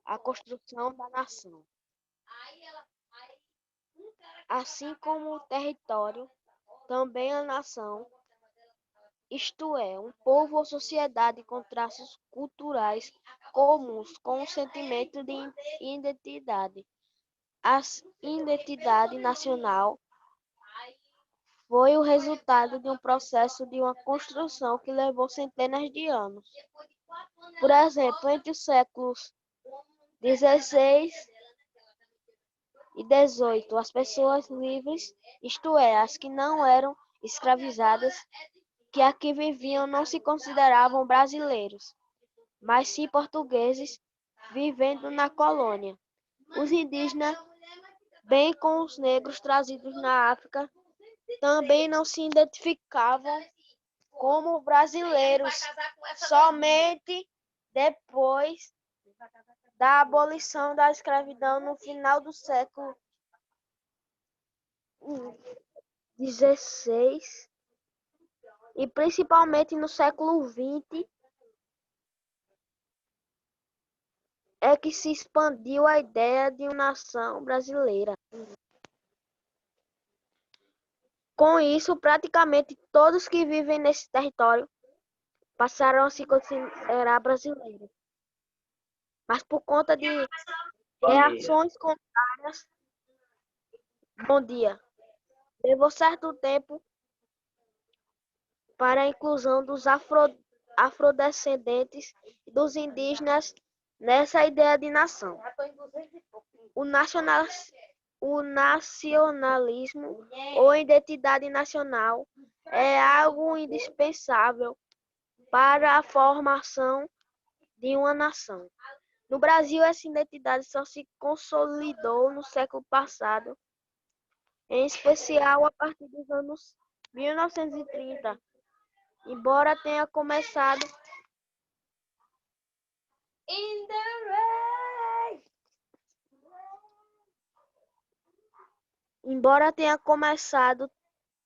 a construção da nação, assim como o território, também a nação, isto é, um povo ou sociedade com traços culturais comuns, com um sentimento de identidade. A identidade nacional foi o resultado de um processo de uma construção que levou centenas de anos. Por exemplo, entre os séculos XVI e XVIII, as pessoas livres, isto é, as que não eram escravizadas, que aqui viviam não se consideravam brasileiros, mas sim portugueses vivendo na colônia. Os indígenas, bem como os negros trazidos na África, também não se identificavam como brasileiros, somente depois da abolição da escravidão no final do século XVI e principalmente no século XX é que se expandiu a ideia de uma nação brasileira. Com isso, praticamente todos que vivem nesse território passaram a se considerar brasileiros. Mas por conta de reações contrárias, bom dia, levou certo tempo para a inclusão dos afrodescendentes e dos indígenas nessa ideia de nação. O nacionalismo ou identidade nacional é algo indispensável para a formação de uma nação. No Brasil, essa identidade só se consolidou no século passado, em especial a partir dos anos 1930, embora tenha começado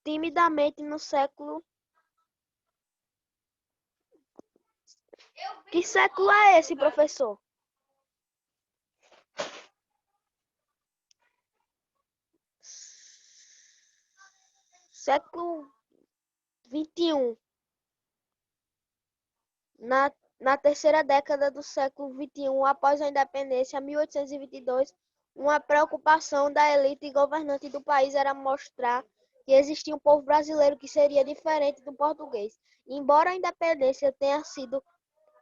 timidamente no século. Que século é esse, professor? Século XXI. Na terceira década do século XXI, após a independência, 1822, uma preocupação da elite governante do país era mostrar que existia um povo brasileiro que seria diferente do português. Embora a independência tenha sido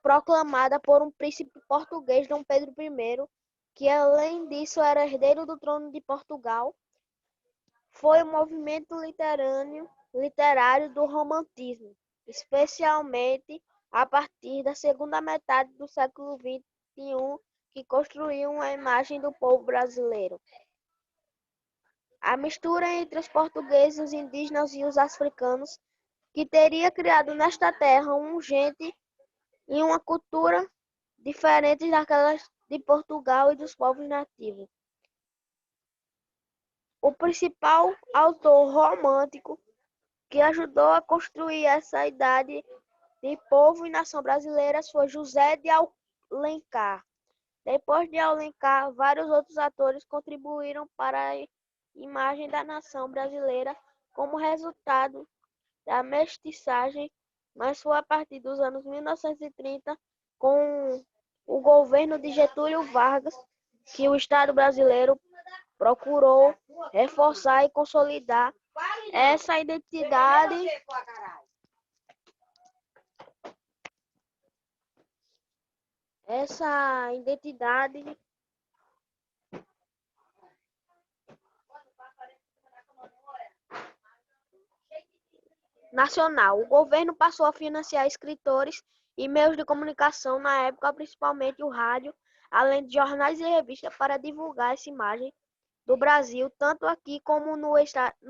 proclamada por um príncipe português, Dom Pedro I, que além disso era herdeiro do trono de Portugal, foi o movimento literário do romantismo, especialmente a partir da segunda metade do século XXI, que construiu uma imagem do povo brasileiro. A mistura entre os portugueses, os indígenas e os africanos, que teria criado nesta terra um gente e uma cultura diferentes daquelas de Portugal e dos povos nativos. O principal autor romântico que ajudou a construir essa ideia de povo e nação brasileiras foi José de Alencar. Depois de Alencar, vários outros atores contribuíram para a imagem da nação brasileira como resultado da mestiçagem, mas foi a partir dos anos 1930, com o governo de Getúlio Vargas, que o Estado brasileiro procurou reforçar e consolidar essa identidade nacional. O governo passou a financiar escritores e meios de comunicação na época, principalmente o rádio, além de jornais e revistas, para divulgar essa imagem do Brasil, tanto aqui como no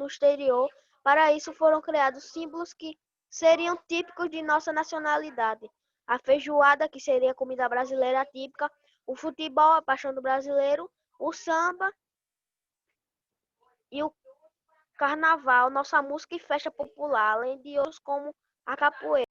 exterior. Para isso foram criados símbolos que seriam típicos de nossa nacionalidade. A feijoada, que seria a comida brasileira típica, o futebol, a paixão do brasileiro, o samba e o carnaval, nossa música e festa popular, além de outros como a capoeira.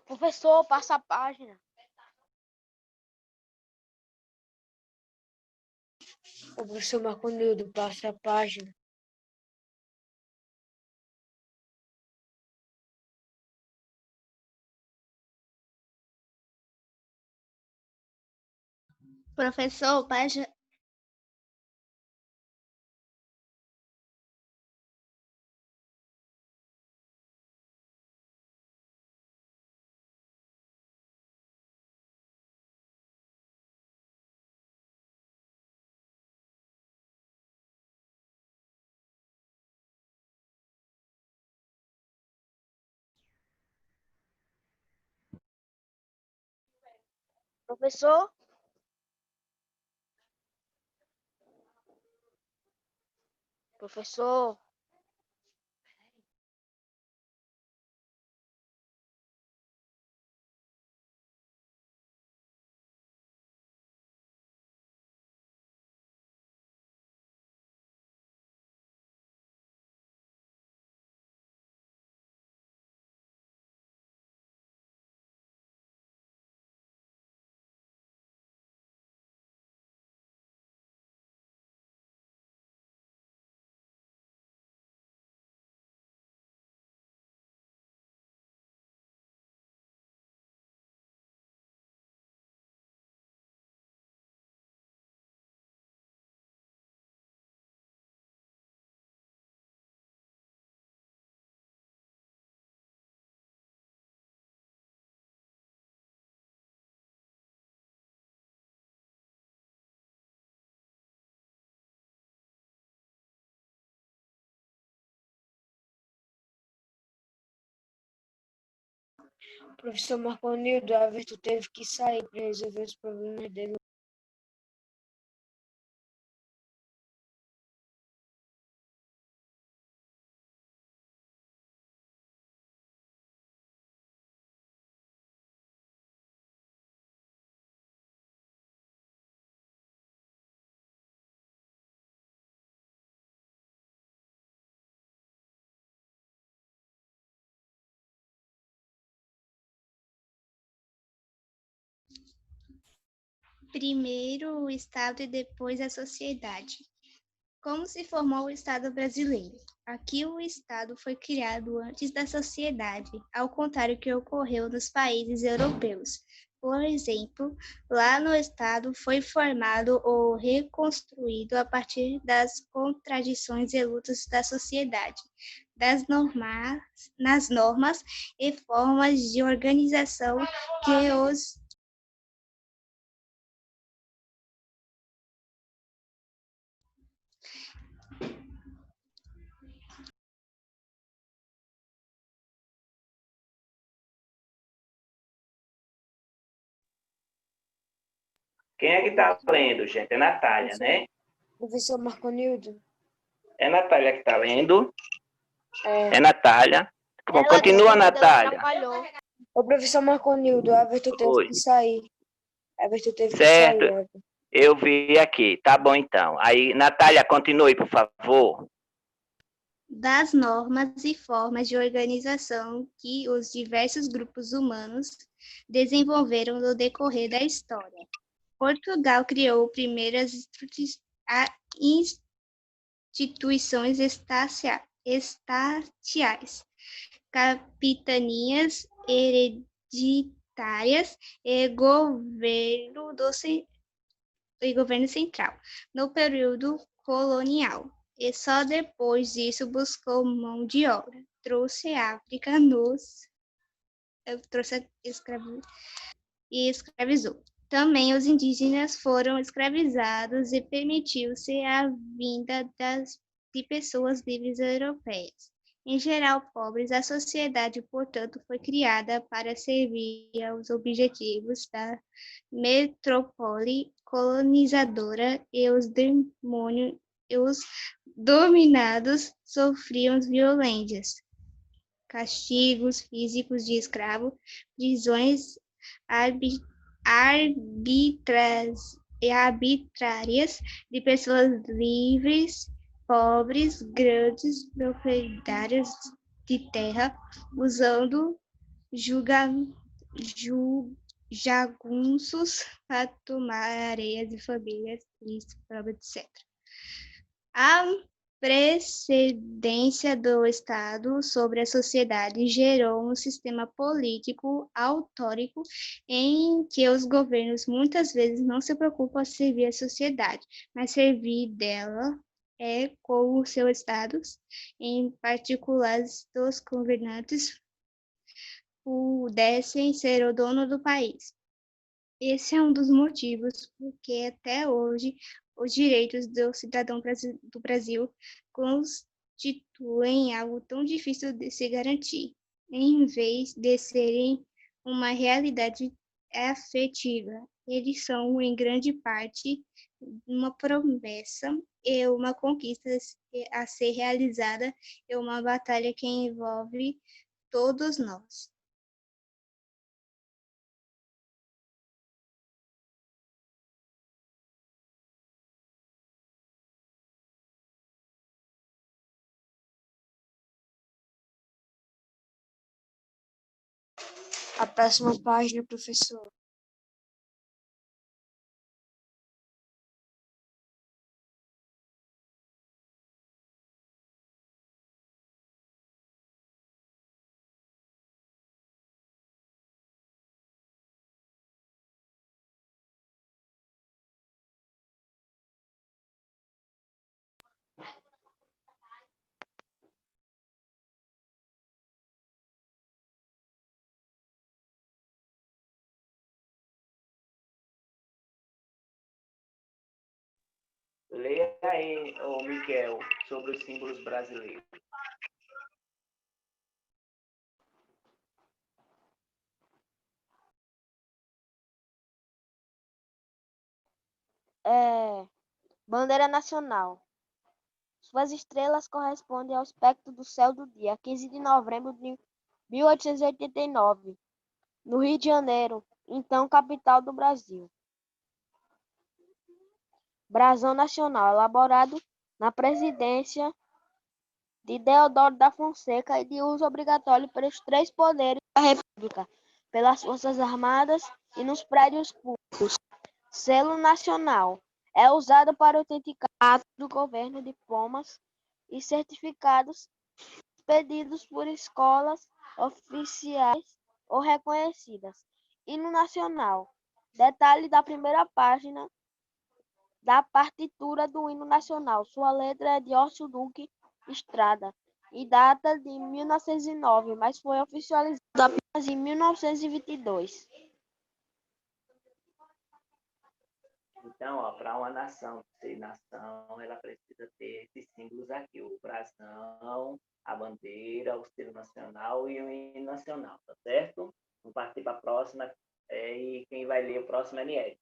Professor, passa a página. O professor Marconildo passa a página. Professor, página. Professor? Professor? O professor Marconildo, Everton teve que sair para resolver os problemas dele. Primeiro o Estado e depois a sociedade. Como se formou o Estado brasileiro? Aqui o Estado foi criado antes da sociedade, ao contrário do que ocorreu nos países europeus. Por exemplo, lá no Estado foi formado ou reconstruído a partir das contradições e lutas da sociedade, nas normas e formas de organização que os Quem é que está lendo, gente? É Natália, né? Professor Marconildo? É Natália que está lendo. É. É Natália. Bom, continua, Natália. O professor Marconildo, Everton teve Oi. que sair. Everton teve que Certo. sair, Everton. Eu vi aqui. Tá bom, então. Aí, Natália, continue, por favor. Das normas e formas de organização que os diversos grupos humanos desenvolveram no decorrer da história. Portugal criou primeiras instituições estatais, capitanias hereditárias e governo central, no período colonial. E só depois disso buscou mão de obra. Trouxe a África e escravizou. Também os indígenas foram escravizados e permitiu-se a vinda de pessoas livres europeias. Em geral pobres, a sociedade, portanto, foi criada para servir aos objetivos da metrópole colonizadora e os dominados sofriam violências, castigos físicos de escravo, prisões arbitrárias de pessoas livres, pobres, grandes proprietários de terra, usando jagunços para tomar areias de famílias, etc. A precedência do Estado sobre a sociedade gerou um sistema político autoritário em que os governos muitas vezes não se preocupam em servir a sociedade, mas servir dela com os seus estados, em particular dos governantes, pudessem ser o dono do país. Esse é um dos motivos porque até hoje os direitos do cidadão do Brasil constituem algo tão difícil de se garantir, em vez de serem uma realidade afetiva. Eles são, em grande parte, uma promessa e uma conquista a ser realizada e uma batalha que envolve todos nós. A próxima página, professor. Leia aí, ô Miquel, sobre os símbolos brasileiros. Bandeira nacional. Suas estrelas correspondem ao espectro do céu do dia 15 de novembro de 1889, no Rio de Janeiro, então capital do Brasil. Brasão nacional, elaborado na presidência de Deodoro da Fonseca e de uso obrigatório pelos três poderes da República, pelas Forças Armadas e nos prédios públicos. Selo nacional é usado para autenticar atos do governo, diplomas e certificados expedidos por escolas oficiais ou reconhecidas. Hino nacional. Detalhe da primeira página da partitura do hino nacional. Sua letra é de Orcio Duque Estrada e data de 1909, mas foi oficializada apenas em 1922. Então, para uma nação ser nação, ela precisa ter esses símbolos aqui: o brasão, a bandeira, o selo nacional e o hino nacional, tá certo? Vamos partir para a próxima, e quem vai ler o próximo é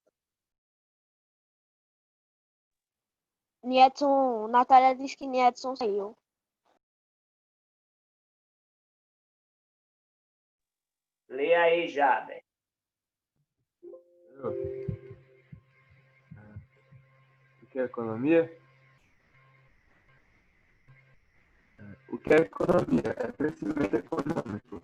Niedson. Natália diz que Niedson saiu. Leia aí, Jader. O que é economia? O que é economia? É crescimento econômico.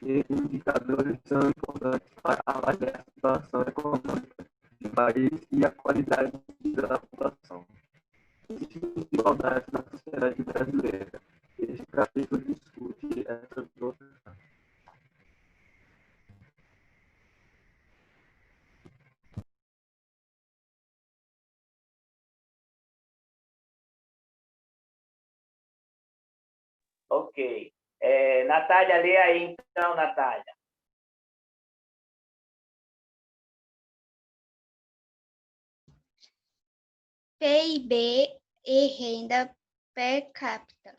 E indicadores são importantes para avaliar a situação econômica do país e a qualidade de vida da população. Existe desigualdade na sociedade brasileira. Este capítulo discute essa discussão. Ok. Natália, lê aí então, Natália. PIB e renda per capita.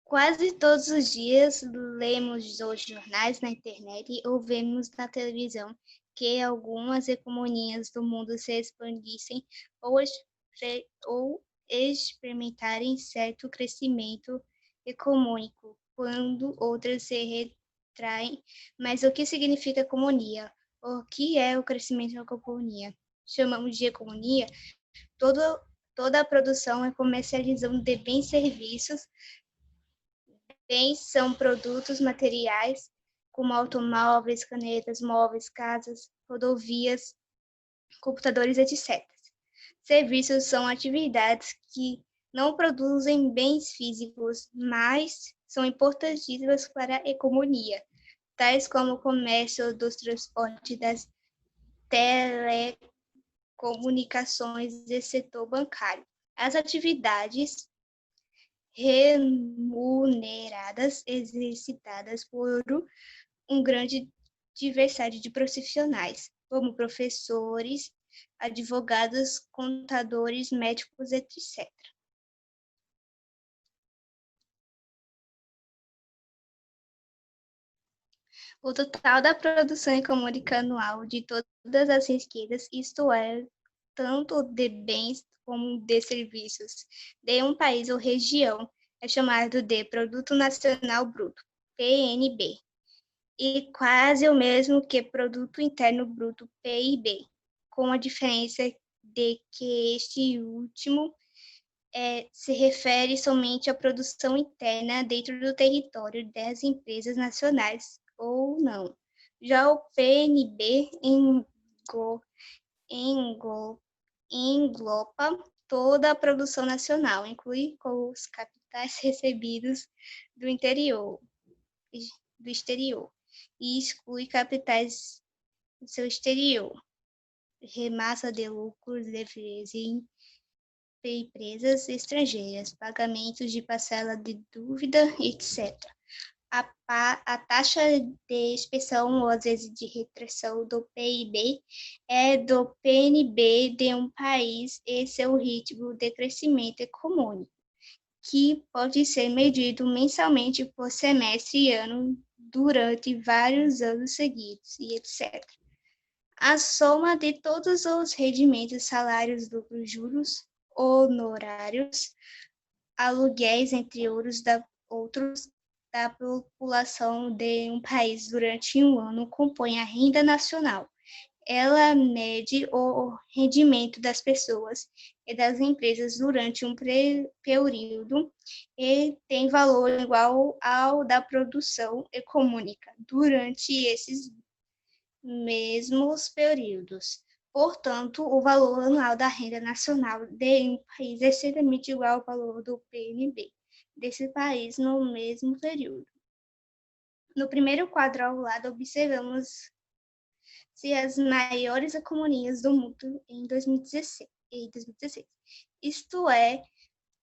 Quase todos os dias lemos os jornais na internet ou vemos na televisão que algumas economias do mundo se expandissem ou experimentarem certo crescimento econômico, quando outras se retraem. Mas o que significa economia? O que é o crescimento da economia? Chamamos de economia toda a produção e comercialização de bens e serviços Bens são produtos materiais, como automóveis, canetas, móveis, casas, rodovias, computadores, etc. Serviços são atividades que não produzem bens físicos, mas são importantíssimas para a economia, tais como o comércio, dos transportes, das telecomunicações e setor bancário. As atividades remuneradas exercitadas por uma grande diversidade de profissionais, como professores, advogados, contadores, médicos, etc. O total da produção econômica anual de todas as riquezas, isto é, tanto de bens como de serviços, de um país ou região, é chamado de Produto Nacional Bruto, PNB, e quase o mesmo que Produto Interno Bruto, PIB, com a diferença de que este último se refere somente à produção interna dentro do território das empresas nacionais ou não. Já o PNB engloba toda a produção nacional, inclui os capitais recebidos do exterior, e exclui capitais do seu exterior, remessa de lucros de empresas estrangeiras, pagamentos de parcela de dívida, etc. A taxa de expansão, ou às vezes de retração do PIB, é do PNB de um país e seu ritmo de crescimento econômico, que pode ser medido mensalmente por semestre e ano durante vários anos seguidos, e etc. A soma de todos os rendimentos, salários, lucros, juros, honorários, aluguéis, entre outros da população de um país durante um ano compõe a renda nacional. Ela mede o rendimento das pessoas e das empresas durante um período e tem valor igual ao da produção econômica durante esses mesmos períodos. Portanto, o valor anual da renda nacional de um país é certamente igual ao valor do PNB desse país no mesmo período. No primeiro quadro ao lado, observamos se as maiores economias do mundo em 2016, isto é,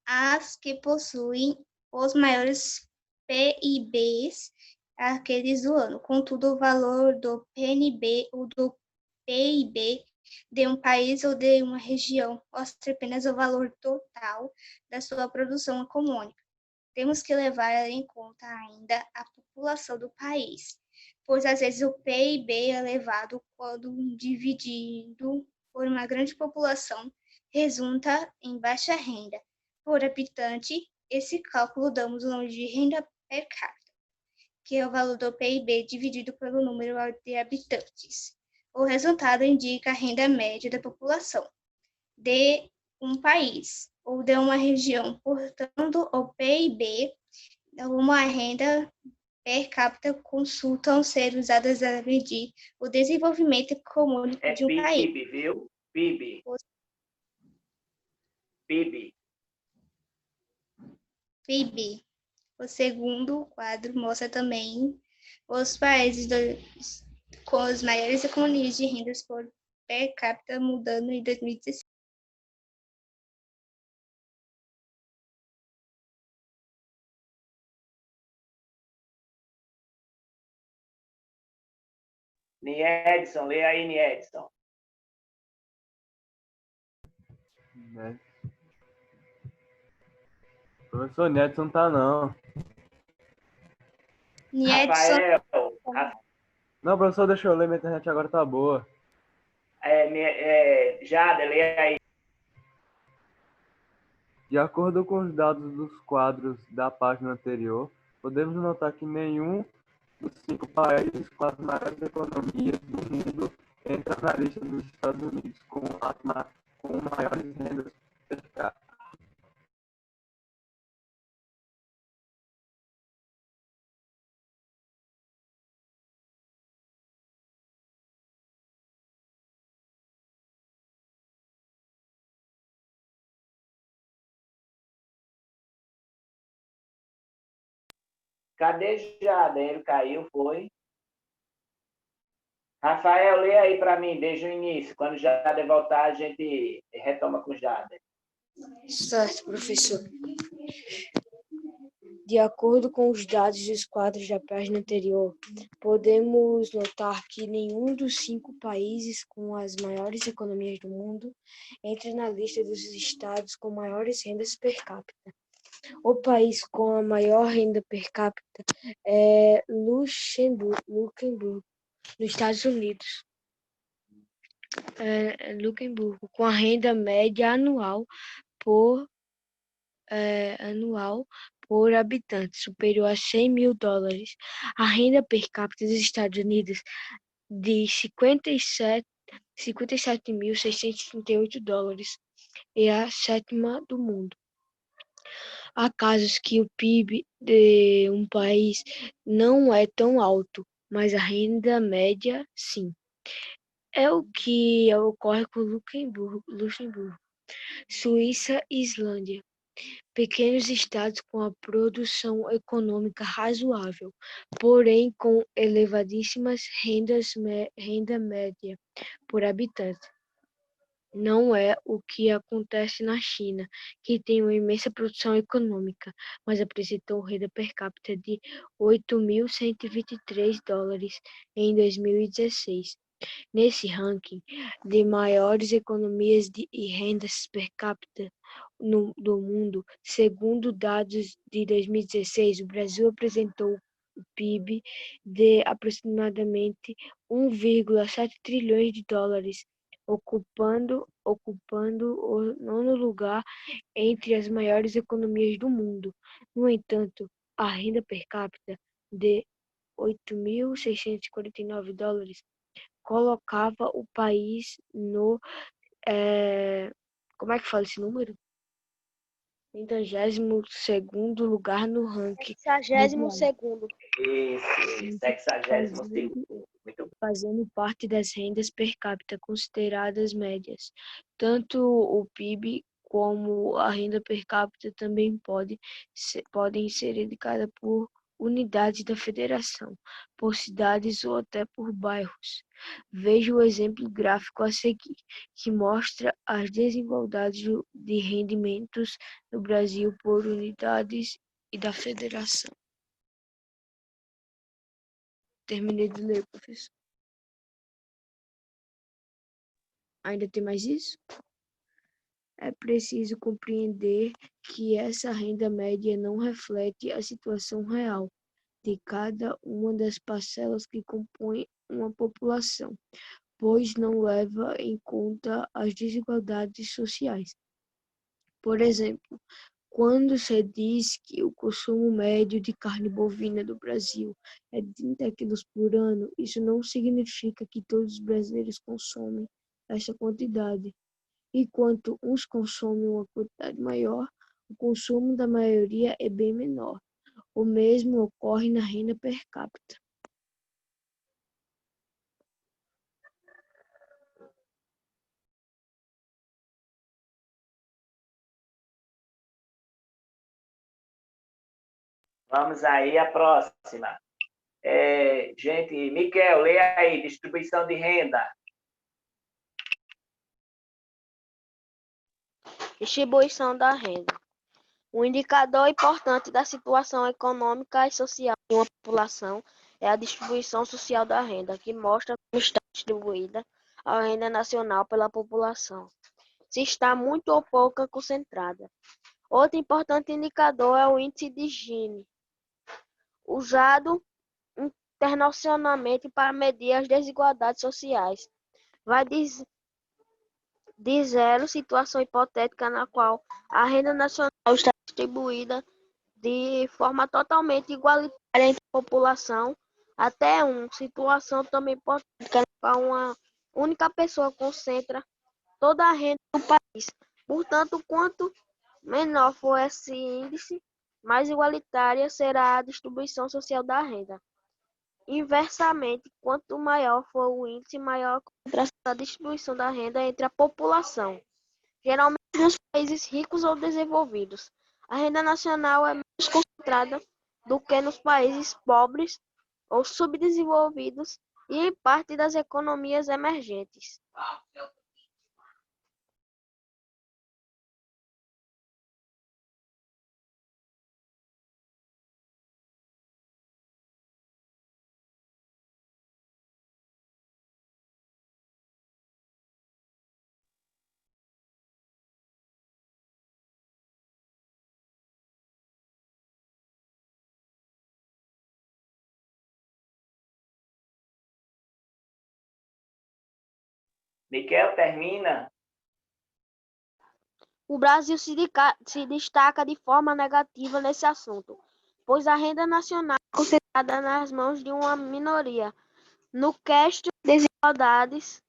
as que possuem os maiores PIBs, aqueles do ano. Contudo, o valor do PNB ou do PIB de um país ou de uma região mostra apenas o valor total da sua produção econômica. Temos que levar em conta ainda a população do país, pois às vezes o PIB é elevado quando dividido por uma grande população resulta em baixa renda por habitante. Esse cálculo damos o nome de renda per capita, que é o valor do PIB dividido pelo número de habitantes. O resultado indica a renda média da população de um país ou de uma região. Portanto, o PIB é uma renda per capita consultam ser usadas a medir o desenvolvimento econômico de um país. PIB, viu? PIB. PIB. PIB. O segundo quadro mostra também os países com as maiores economias de rendas por per capita mudando em 2016. Niedson, lê aí, Niedson. Professor Neto não tá, não. Niedson. Rafael, Não, professor, deixa eu ler, minha internet agora tá boa. Jada, lê aí. De acordo com os dados dos quadros da página anterior, podemos notar que nenhum dos 5 países com as maiores economias do mundo entra na lista dos Estados Unidos com maiores rendas per capita. Cadê Jader? Ele caiu, foi? Rafael, lê aí para mim, desde o início. Quando Jader voltar, a gente retoma com Jader. Certo, professor. De acordo com os dados dos quadros da página anterior, podemos notar que nenhum dos 5 países com as maiores economias do mundo entra na lista dos estados com maiores rendas per capita. O país com a maior renda per capita é Luxemburgo, nos Estados Unidos. Luxemburgo, com a renda média anual por habitante superior a $100.000. A renda per capita dos Estados Unidos de $57.638 é a sétima do mundo. Há casos que o PIB de um país não é tão alto, mas a renda média, sim. É o que ocorre com Luxemburgo, Suíça e Islândia. Pequenos estados com a produção econômica razoável, porém com elevadíssimas renda média por habitante. Não é o que acontece na China, que tem uma imensa produção econômica, mas apresentou renda per capita de $8.123 em 2016. Nesse ranking de maiores economias e rendas per capita do mundo, segundo dados de 2016, o Brasil apresentou o PIB de aproximadamente 1,7 trilhões de dólares, ocupando o nono lugar entre as maiores economias do mundo. No entanto, a renda per capita de $8.649 colocava o país no... como é que fala esse número? 32º lugar no ranking. 62º. Isso, 62º. Muito bom. Fazendo parte das rendas per capita consideradas médias. Tanto o PIB como a renda per capita também podem ser indicadas por unidades da federação, por cidades ou até por bairros. Veja o exemplo gráfico a seguir, que mostra as desigualdades de rendimentos no Brasil por unidades e da federação. Terminei de ler, professor. Ainda tem mais isso? É preciso compreender que essa renda média não reflete a situação real de cada uma das parcelas que compõem uma população, pois não leva em conta as desigualdades sociais. Por exemplo, quando se diz que o consumo médio de carne bovina do Brasil é de 30 quilos por ano, isso não significa que todos os brasileiros consomem essa quantidade. Enquanto uns consomem uma quantidade maior, o consumo da maioria é bem menor. O mesmo ocorre na renda per capita. Vamos aí, a próxima. Gente, Miquel, lê aí, distribuição de renda. Distribuição da renda. Um indicador importante da situação econômica e social de uma população é a distribuição social da renda, que mostra como está distribuída a renda nacional pela população, se está muito ou pouco concentrada. Outro importante indicador é o índice de Gini, usado internacionalmente para medir as desigualdades sociais. Vai de zero, situação hipotética na qual a renda nacional está distribuída de forma totalmente igualitária entre a população, até situação também hipotética na qual uma única pessoa concentra toda a renda do país. Portanto, quanto menor for esse índice, mais igualitária será a distribuição social da renda. Inversamente, quanto maior for o índice, maior a concentração da distribuição da renda entre a população, geralmente nos países ricos ou desenvolvidos. A renda nacional é menos concentrada do que nos países pobres ou subdesenvolvidos e em parte das economias emergentes. Miquel, termina. O Brasil se destaca de forma negativa nesse assunto, pois a renda nacional é concentrada nas mãos de uma minoria. No quesito desigualdades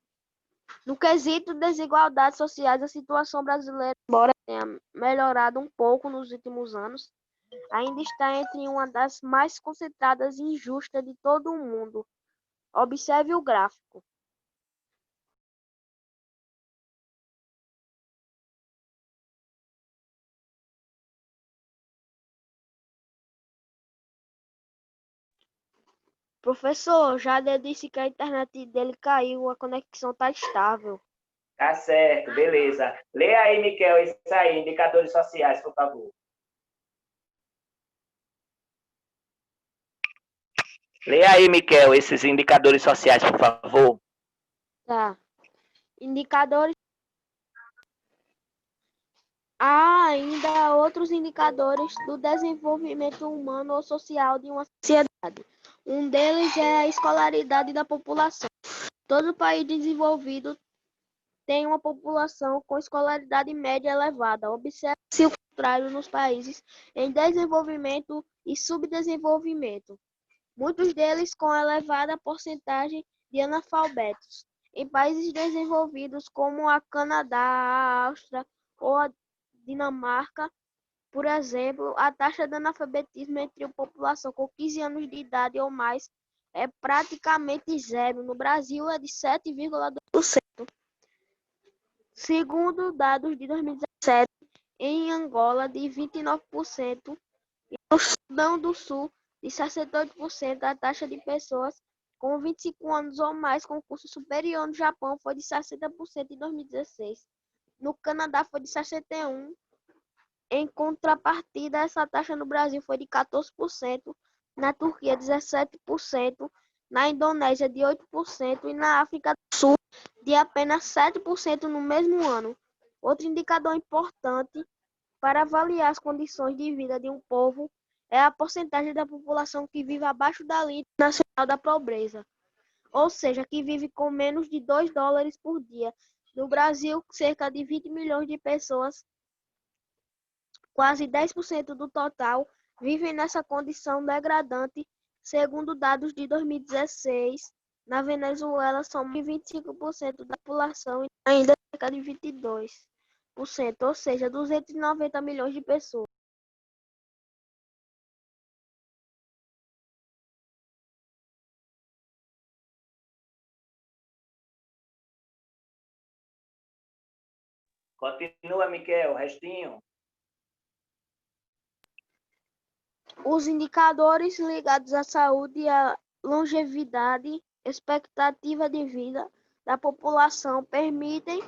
sociais, a situação brasileira, embora tenha melhorado um pouco nos últimos anos, ainda está entre uma das mais concentradas e injustas de todo o mundo. Observe o gráfico. Professor, Jader disse que a internet dele caiu, a conexão está estável. Tá certo, beleza. Lê aí, Miquel, isso aí, indicadores sociais, por favor. Lê aí, Miquel, esses indicadores sociais, por favor. Tá. Indicadores. Há ainda outros indicadores do desenvolvimento humano ou social de uma sociedade. Um deles é a escolaridade da população. Todo país desenvolvido tem uma população com escolaridade média elevada. Observe-se o contrário nos países em desenvolvimento e subdesenvolvimento, muitos deles com elevada porcentagem de analfabetos. Em países desenvolvidos como a Canadá, a Áustria ou a Dinamarca, por exemplo, a taxa de analfabetismo entre a população com 15 anos de idade ou mais é praticamente zero. No Brasil, é de 7,2%. Segundo dados de 2017, em Angola, de 29%, e no Sudão do Sul, de 68%, a taxa de pessoas com 25 anos ou mais com curso superior no Japão foi de 60% em 2016. No Canadá foi de 61%. Em contrapartida, essa taxa no Brasil foi de 14%, na Turquia 17%, na Indonésia de 8% e na África do Sul de apenas 7% no mesmo ano. Outro indicador importante para avaliar as condições de vida de um povo é a porcentagem da população que vive abaixo da linha nacional da pobreza, ou seja, que vive com menos de $2 por dia. No Brasil, cerca de 20 milhões de pessoas, quase 10% do total, vivem nessa condição degradante, segundo dados de 2016. Na Venezuela, são 25% da população e ainda cerca de 22%, ou seja, 290 milhões de pessoas. Continua, Miquel, restinho. Os indicadores ligados à saúde e à longevidade, expectativa de vida da população permitem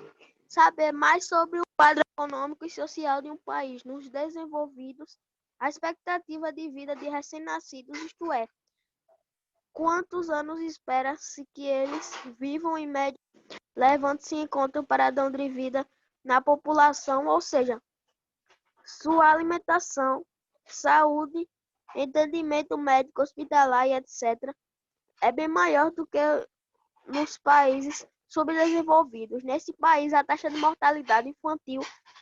saber mais sobre o quadro econômico e social de um país. Nos desenvolvidos, a expectativa de vida de recém-nascidos, isto é, quantos anos espera-se que eles vivam em média, levando-se em conta o padrão de vida na população, ou seja, sua alimentação, saúde, entendimento médico, hospitalar e etc., é bem maior do que nos países subdesenvolvidos. Nesse país, a taxa de mortalidade infantil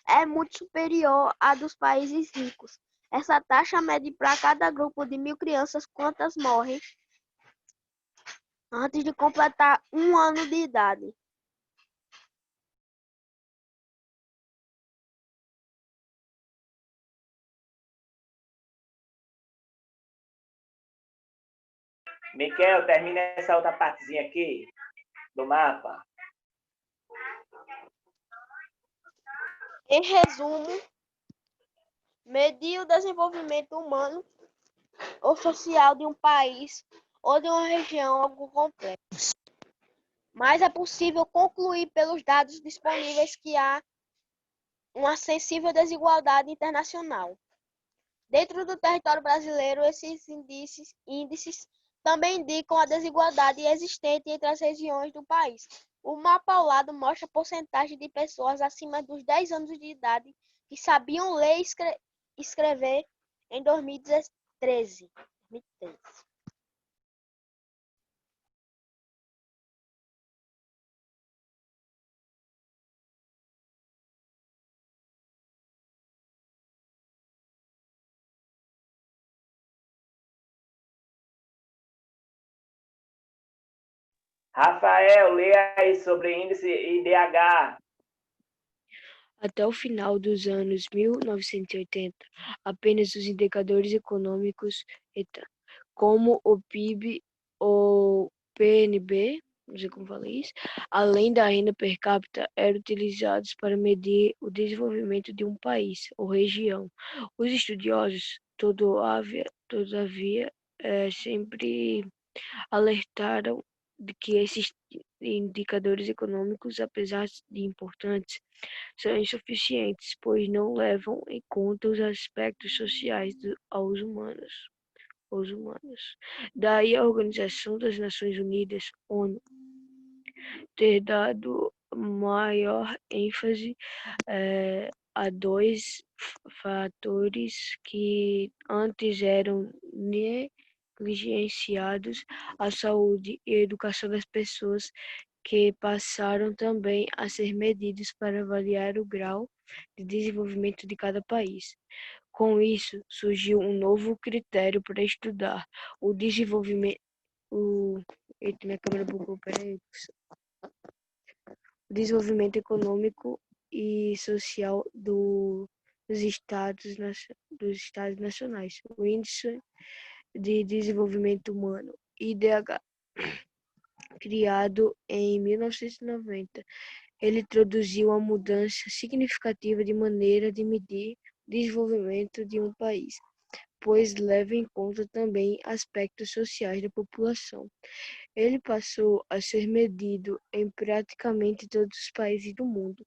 é muito superior à dos países ricos. Essa taxa mede para cada grupo de 1.000 crianças quantas morrem antes de completar 1 ano de idade. Miquel, termina essa outra partezinha aqui do mapa. Em resumo, medir o desenvolvimento humano ou social de um país ou de uma região algo complexo. Mas é possível concluir pelos dados disponíveis que há uma sensível desigualdade internacional. Dentro do território brasileiro, esses índices também indicam a desigualdade existente entre as regiões do país. O mapa ao lado mostra a porcentagem de pessoas acima dos 10 anos de idade que sabiam ler e escrever em 2013. Rafael, leia aí sobre índice IDH. Até o final dos anos 1980, apenas os indicadores econômicos, como o PIB ou PNB, não sei como fala isso, além da renda per capita, eram utilizados para medir o desenvolvimento de um país ou região. Os estudiosos, todavia, sempre alertaram de que esses indicadores econômicos, apesar de importantes, são insuficientes, pois não levam em conta os aspectos sociais aos humanos. Daí a Organização das Nações Unidas, ONU, ter dado maior ênfase a dois fatores que antes eram negligenciados: a saúde e a educação das pessoas, que passaram também a ser medidos para avaliar o grau de desenvolvimento de cada país. Com isso, surgiu um novo critério para estudar o desenvolvimento. Eita, minha câmera bugou, peraí. O desenvolvimento econômico e social dos estados nacionais. O Índice de Desenvolvimento Humano, IDH, criado em 1990, ele introduziu uma mudança significativa de maneira de medir o desenvolvimento de um país, pois leva em conta também aspectos sociais da população. Ele passou a ser medido em praticamente todos os países do mundo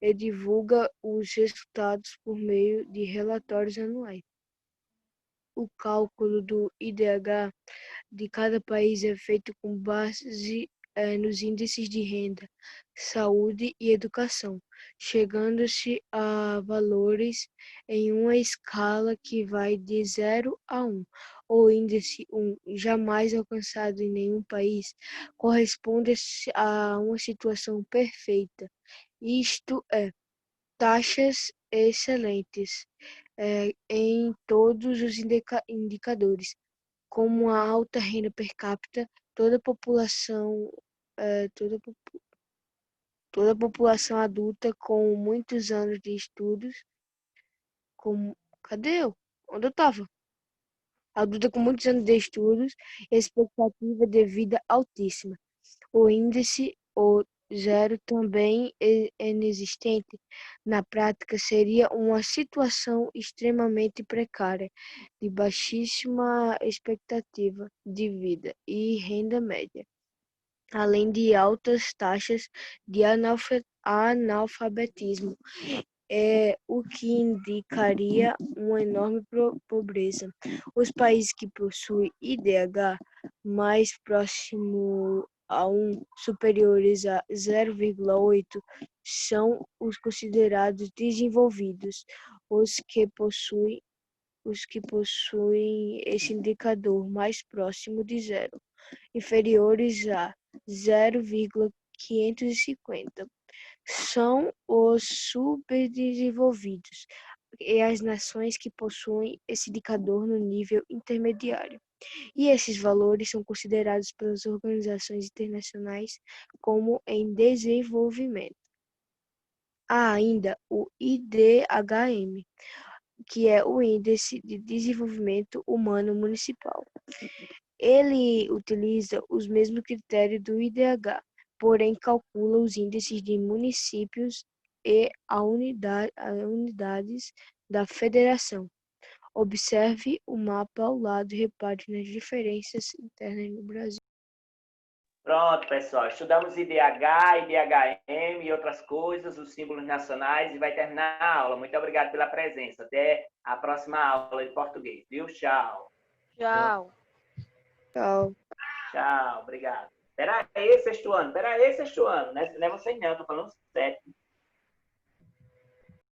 e divulga os resultados por meio de relatórios anuais. O cálculo do IDH de cada país é feito com base nos índices de renda, saúde e educação, chegando-se a valores em uma escala que vai de 0 a 1. O índice 1, jamais alcançado em nenhum país, corresponde a uma situação perfeita, isto é, taxas excelentes em todos os indicadores, como a alta renda per capita, toda a população, toda a população adulta com muitos anos de estudos, cadê eu? Onde eu estava? Adulta com muitos anos de estudos e expectativa de vida altíssima. O índice, o zero, também é inexistente. Na prática, seria uma situação extremamente precária, de baixíssima expectativa de vida e renda média, além de altas taxas de analfabetismo, o que indicaria uma enorme pobreza. Os países que possuem IDH mais próximo a 1, superiores a 0,8, são os considerados desenvolvidos. Os que possuem esse indicador mais próximo de 0, inferiores a 0,550, são os subdesenvolvidos e as nações que possuem esse indicador no nível intermediário. E esses valores são considerados pelas organizações internacionais como em desenvolvimento. Há ainda o IDHM, que é o Índice de Desenvolvimento Humano Municipal. Ele utiliza os mesmos critérios do IDH, porém calcula os índices de municípios e a unidades da federação. Observe o mapa ao lado e repare nas diferenças internas no Brasil. Pronto, pessoal. Estudamos IDH, IDHM e outras coisas, os símbolos nacionais, e vai terminar a aula. Muito obrigado pela presença. Até a próxima aula de português, viu? Tchau. Tchau. Tchau. Tchau, obrigado. Peraí, sexto ano. Não é vocês não, tô falando sétimo.